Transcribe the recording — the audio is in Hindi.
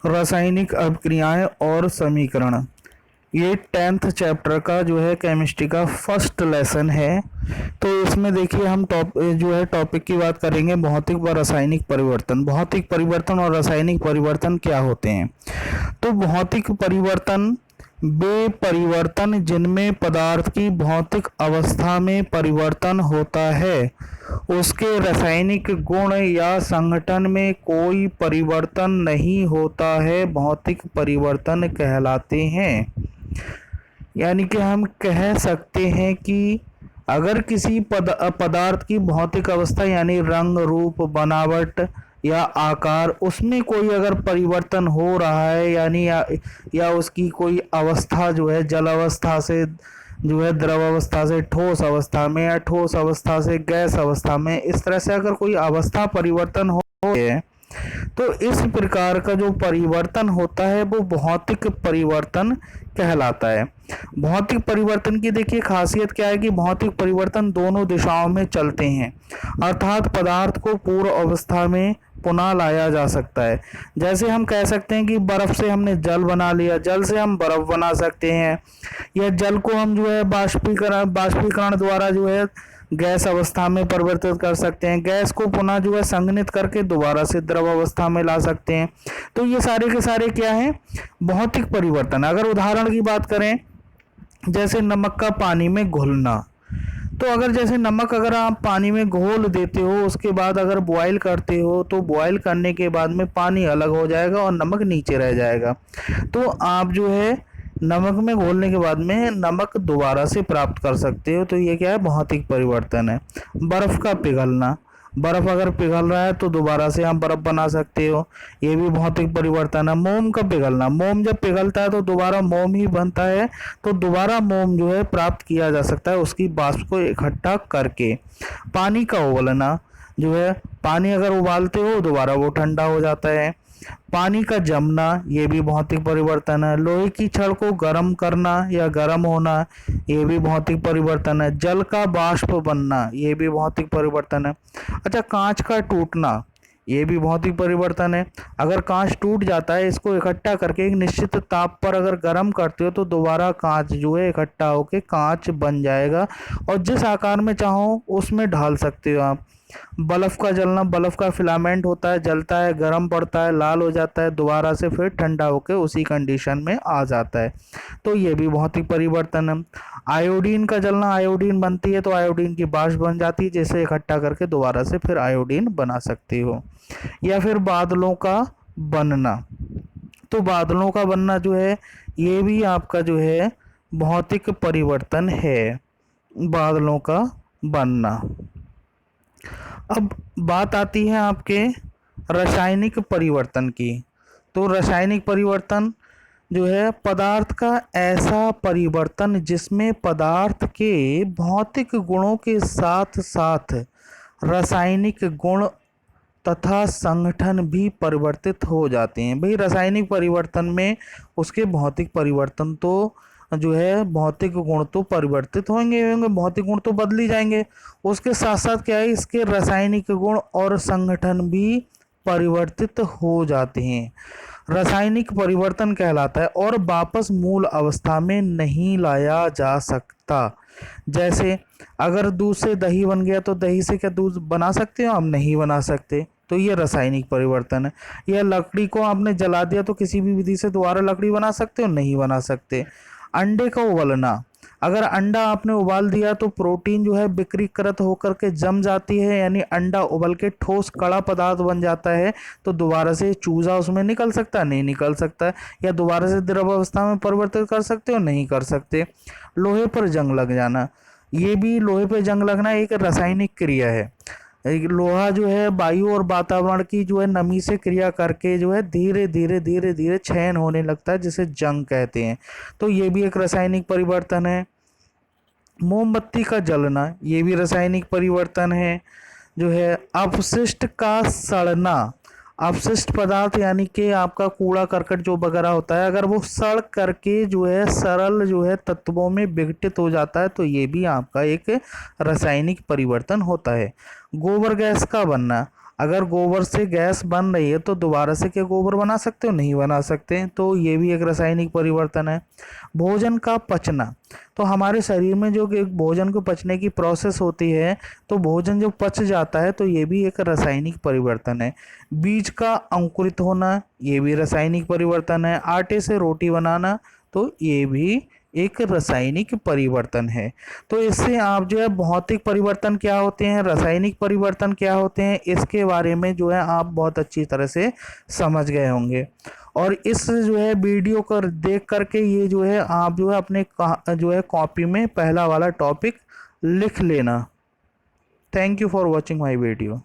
रासायनिक अभिक्रियाएं और समीकरण। ये 10th चैप्टर का जो है केमिस्ट्री का फर्स्ट लेसन है। तो इसमें देखिए हम टॉपिक की बात करेंगे भौतिक व रासायनिक परिवर्तन। भौतिक परिवर्तन और रासायनिक परिवर्तन क्या होते हैं? तो भौतिक परिवर्तन वे परिवर्तन जिनमें पदार्थ की भौतिक अवस्था में परिवर्तन होता है, उसके रासायनिक गुण या संगठन में कोई परिवर्तन नहीं होता है, भौतिक परिवर्तन कहलाते हैं। यानी कि हम कह सकते हैं कि अगर किसी पदार्थ की भौतिक अवस्था यानी रंग, रूप, बनावट या आकार, उसमें कोई अगर परिवर्तन हो रहा है यानी या उसकी कोई अवस्था जो है जल अवस्था से जो है द्रव अवस्था से ठोस अवस्था में या ठोस अवस्था से गैस अवस्था में, इस तरह से अगर कोई अवस्था परिवर्तन हो है तो इस प्रकार का जो परिवर्तन होता है वो भौतिक परिवर्तन कहलाता है। भौतिक परिवर्तन की देखिए खासियत क्या है कि भौतिक परिवर्तन दोनों दिशाओं में चलते हैं, अर्थात पदार्थ को पूर्व अवस्था में पुनः लाया जा सकता है। जैसे हम कह सकते हैं कि बर्फ से हमने जल बना लिया, जल से हम बर्फ बना सकते हैं, या जल को हम जो है बाष्पीकरण द्वारा जो है गैस अवस्था में परिवर्तित कर सकते हैं, गैस को पुनः जो है संघनित करके दोबारा से द्रव अवस्था में ला सकते हैं। तो ये सारे के सारे क्या हैं? भौतिक परिवर्तन। अगर उदाहरण की बात करें, जैसे नमक का पानी में घुलना, तो अगर जैसे नमक अगर आप पानी में घोल देते हो, उसके बाद अगर बॉयल करते हो तो बॉयल करने के बाद में पानी अलग हो जाएगा और नमक नीचे रह जाएगा। तो आप जो है नमक में घोलने के बाद में नमक दोबारा से प्राप्त कर सकते हो। तो ये क्या है? भौतिक परिवर्तन है। बर्फ़ का पिघलना, बर्फ़ अगर पिघल रहा है तो दोबारा से आप बर्फ़ बना सकते हो, ये भी भौतिक परिवर्तन है। मोम का पिघलना, मोम जब पिघलता है तो दोबारा मोम ही बनता है, तो दोबारा मोम जो है प्राप्त किया जा सकता है उसकी वाष्प को इकट्ठा करके। पानी का उबलना, जो है पानी अगर उबालते हो दोबारा वो ठंडा हो जाता है। पानी का जमना, ये भी भौतिक परिवर्तन है। लोहे की छड़ को गर्म करना या गर्म होना, ये भी भौतिक परिवर्तन है। जल का बाष्प बनना, ये भी भौतिक परिवर्तन है। अच्छा, कांच का टूटना, ये भी भौतिक परिवर्तन है। अगर कांच टूट जाता है, इसको इकट्ठा करके एक निश्चित ताप पर अगर गर्म करते हो तो दोबारा कांच जो है इकट्ठा होके कांच बन जाएगा और जिस आकार में चाहो उसमें ढाल सकते हो आप। बल्ब का जलना, बल्ब का फिलामेंट होता है, जलता है, गर्म पड़ता है, लाल हो जाता है, दोबारा से फिर ठंडा होकर उसी कंडीशन में आ जाता है, तो ये भी भौतिक परिवर्तन है। आयोडीन का जलना, आयोडीन बनती है तो आयोडीन की वाष्प बन जाती है, जिसे इकट्ठा करके दोबारा से फिर आयोडीन बना सकती हो। या फिर बादलों का बनना, तो बादलों का बनना जो है ये भी आपका जो है भौतिक परिवर्तन है, बादलों का बनना। अब बात आती है आपके रासायनिक परिवर्तन की। तो रासायनिक परिवर्तन जो है पदार्थ का ऐसा परिवर्तन जिसमें पदार्थ के भौतिक गुणों के साथ साथ रासायनिक गुण तथा संगठन भी परिवर्तित हो जाते हैं। भाई रासायनिक परिवर्तन में उसके भौतिक परिवर्तन तो जो है भौतिक गुण तो परिवर्तित होंगे, भौतिक गुण तो बदल ही जाएंगे, उसके साथ साथ क्या है इसके रासायनिक गुण और संगठन भी परिवर्तित हो जाते हैं। रासायनिक परिवर्तन कहलाता है और वापस मूल अवस्था में नहीं लाया जा सकता। जैसे अगर दूध से दही बन गया तो दही से क्या दूध बना सकते हो? हम नहीं बना सकते, तो ये रासायनिक परिवर्तन है। या लकड़ी को आपने जला दिया तो किसी भी विधि से दोबारा लकड़ी बना सकते हो? नहीं बना सकते। अंडे का उबलना, अगर अंडा आपने उबाल दिया तो प्रोटीन जो है विकृत होकर के जम जाती है, यानी अंडा उबल के ठोस कड़ा पदार्थ बन जाता है, तो दोबारा से चूजा उसमें निकल सकता है? नहीं निकल सकता है। या दोबारा से द्रव अवस्था में परिवर्तित कर सकते हो? नहीं कर सकते। लोहे पर जंग लग जाना, ये भी लोहे पर जंग लगना एक रासायनिक क्रिया है। लोहा जो है वायु और वातावरण की जो है नमी से क्रिया करके जो है धीरे धीरे धीरे धीरे क्षय होने लगता है, जिसे जंग कहते हैं, तो ये भी एक रासायनिक परिवर्तन है। मोमबत्ती का जलना, ये भी रासायनिक परिवर्तन है। जो है अपशिष्ट का सड़ना, अपशिष्ट पदार्थ यानी कि आपका कूड़ा करकट जो वगैरह होता है, अगर वो सड़ करके जो है सरल जो है तत्वों में विघटित हो जाता है, तो ये भी आपका एक रासायनिक परिवर्तन होता है। गोबर गैस का बनना, अगर गोबर से गैस बन रही है तो दोबारा से क्या गोबर बना सकते हो? नहीं बना सकते। तो ये भी एक रासायनिक परिवर्तन है। भोजन का पचना, तो हमारे शरीर में जो कि भोजन को पचने की प्रोसेस होती है, तो भोजन जो पच जाता है तो ये भी एक रासायनिक परिवर्तन है। बीज का अंकुरित होना, ये भी रासायनिक परिवर्तन है। आटे से रोटी बनाना, तो ये भी एक रासायनिक परिवर्तन है। तो इससे आप जो है भौतिक परिवर्तन क्या होते हैं, रासायनिक परिवर्तन क्या होते हैं, इसके बारे में जो है आप बहुत अच्छी तरह से समझ गए होंगे। और इस जो है वीडियो को देख करके ये जो है आप जो है अपने जो है कॉपी में पहला वाला टॉपिक लिख लेना। Thank you for watching my video.